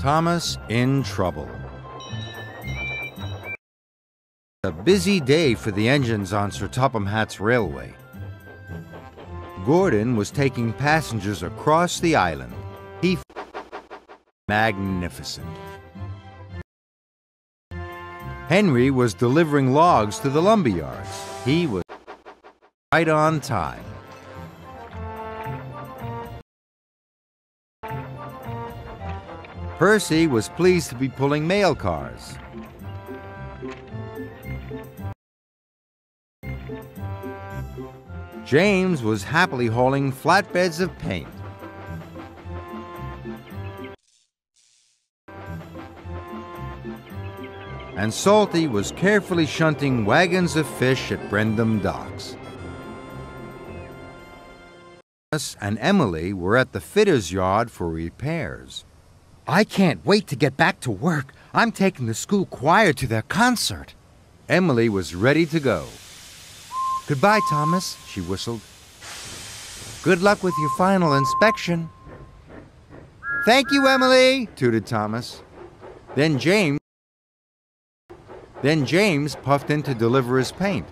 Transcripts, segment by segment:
Thomas in trouble. A busy day for the engines on Sir Topham Hatt's railway. Gordon was taking passengers across the island. He magnificent. Henry was delivering logs to the lumber yards. He was right on time. Percy was pleased to be pulling mail cars. James was happily hauling flatbeds of paint. And Salty was carefully shunting wagons of fish at Brendam docks. Thomas and Emily were at the fitter's yard for repairs. I can't wait to get back to work. I'm taking the school choir to their concert. Emily was ready to go. Goodbye, Thomas, she whistled. Good luck with your final inspection. Thank you, Emily, tooted Thomas. Then James puffed in to deliver his paint.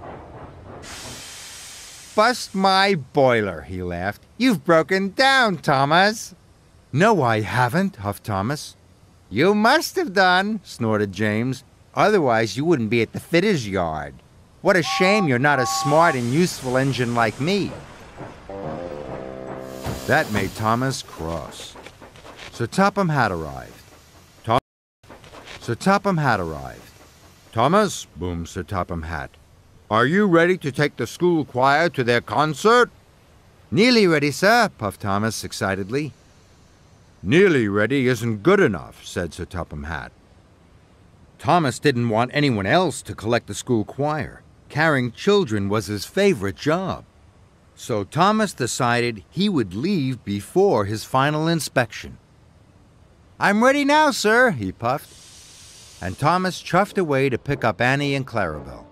Bust my boiler, he laughed. You've broken down, Thomas. No, I haven't, huffed Thomas. You must have done, snorted James. Otherwise, you wouldn't be at the fitter's yard. What a shame you're not a smart and useful engine like me. That made Thomas cross. Sir Topham Hatt arrived. Sir Topham Hatt arrived. Thomas, boomed Sir Topham Hatt, are you ready to take the school choir to their concert? Nearly ready, sir, puffed Thomas excitedly. Nearly ready isn't good enough, said Sir Topham Hatt. Thomas didn't want anyone else to collect the school choir. Carrying children was his favorite job. So Thomas decided he would leave before his final inspection. I'm ready now, sir, he puffed. And Thomas chuffed away to pick up Annie and Clarabelle.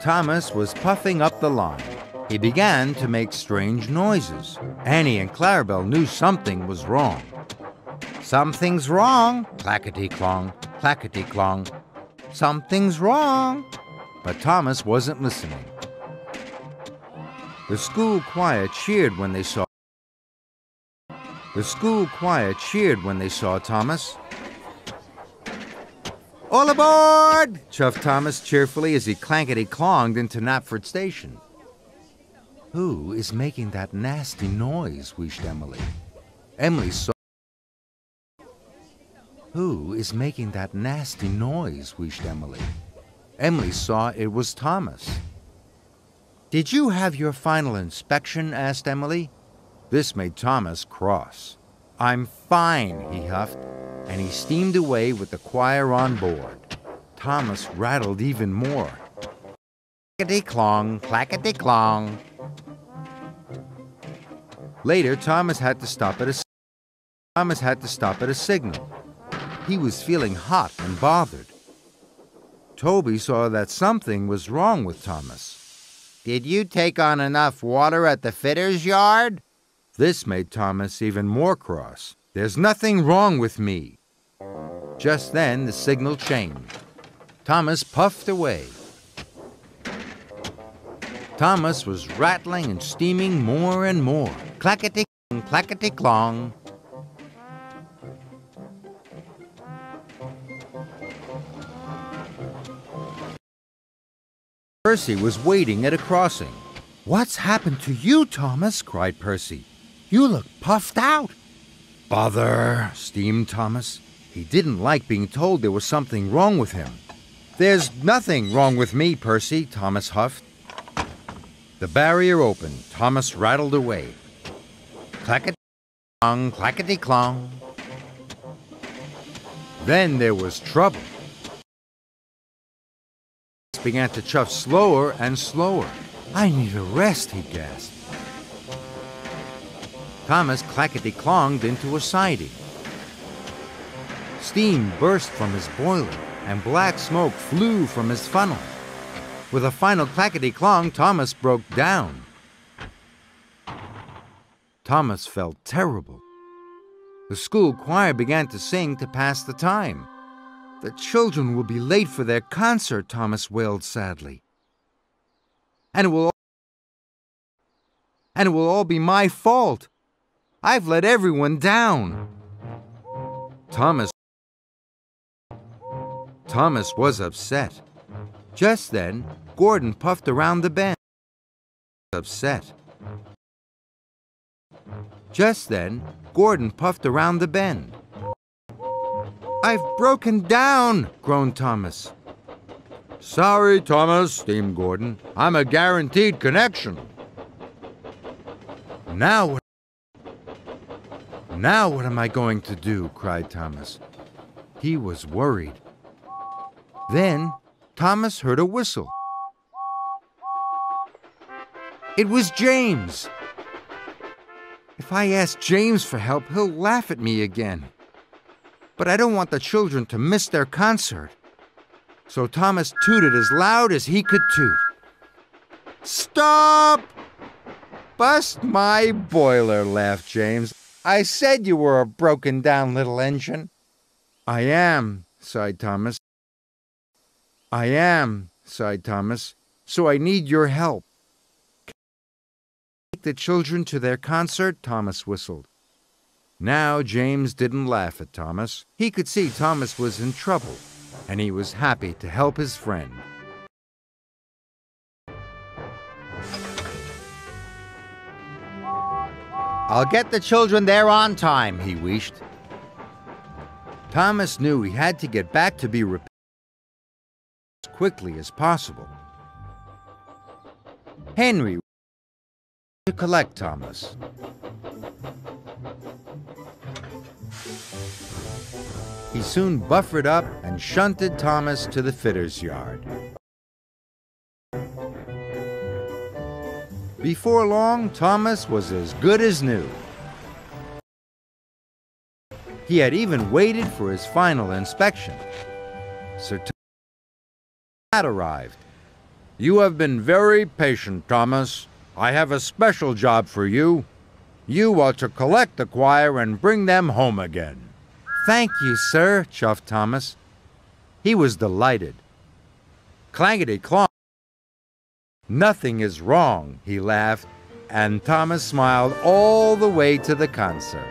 Thomas was puffing up the line. He began to make strange noises. Annie and Clarabelle knew something was wrong. Something's wrong, clackety-clong, clackety-clong. Something's wrong. But Thomas wasn't listening. The school choir cheered when they saw Thomas. All aboard! Chuffed Thomas cheerfully as he clankety-clonged into Knapford Station. Who is making that nasty noise? Wheezed Emily. Emily saw. Who is making that nasty noise? Wheezed Emily. Emily saw it was Thomas. Did you have your final inspection? Asked Emily. This made Thomas cross. I'm fine, he huffed, and he steamed away with the choir on board. Thomas rattled even more. Clackety-clong, clackety-clong. Later, Thomas had to stop at a signal. He was feeling hot and bothered. Toby saw that something was wrong with Thomas. Did you take on enough water at the fitter's yard? This made Thomas even more cross. There's nothing wrong with me. Just then, the signal changed. Thomas puffed away. Thomas was rattling and steaming more and more. Clackety-clong, clackety-clong. Percy was waiting at a crossing. What's happened to you, Thomas? Cried Percy. You look puffed out. Bother, steamed Thomas. He didn't like being told there was something wrong with him. There's nothing wrong with me, Percy, Thomas huffed. The barrier opened. Thomas rattled away. Clackety-clong, clackety-clong. Then there was trouble. Began to chuff slower and slower. I need a rest, he gasped. Thomas clackety-clonged into a siding. Steam burst from his boiler, and black smoke flew from his funnel. With a final clackety-clong, Thomas broke down. Thomas felt terrible. The school choir began to sing to pass the time. The children will be late for their concert, Thomas wailed sadly. And it will all be my fault. I've let everyone down. Thomas was upset. Just then, Gordon puffed around the bend. Upset. Just then, Gordon puffed around the bend. I've broken down, groaned Thomas. Sorry, Thomas, steamed Gordon. I'm a guaranteed connection. Now what am I going to do? Cried Thomas. He was worried. Then Thomas heard a whistle. It was James. If I ask James for help, he'll laugh at me again. But I don't want the children to miss their concert. So Thomas tooted as loud as he could toot. Stop! Bust my boiler, laughed James. I said you were a broken-down little engine. I am, sighed Thomas. I am, sighed Thomas, so I need your help. Can you take the children to their concert? Thomas whistled. Now James didn't laugh at Thomas. He could see Thomas was in trouble, and he was happy to help his friend. I'll get the children there on time, he wished. Thomas knew he had to get back to be repaired as quickly as possible. Henry to collect Thomas. He soon buffered up and shunted Thomas to the fitter's yard. Before long, Thomas was as good as new. He had even waited for his final inspection. Sir Thomas had arrived. You have been very patient, Thomas. I have a special job for you. You are to collect the choir and bring them home again. Thank you, sir, chuffed Thomas. He was delighted. Clangety-clong. Nothing is wrong, he laughed, and Thomas smiled all the way to the concert.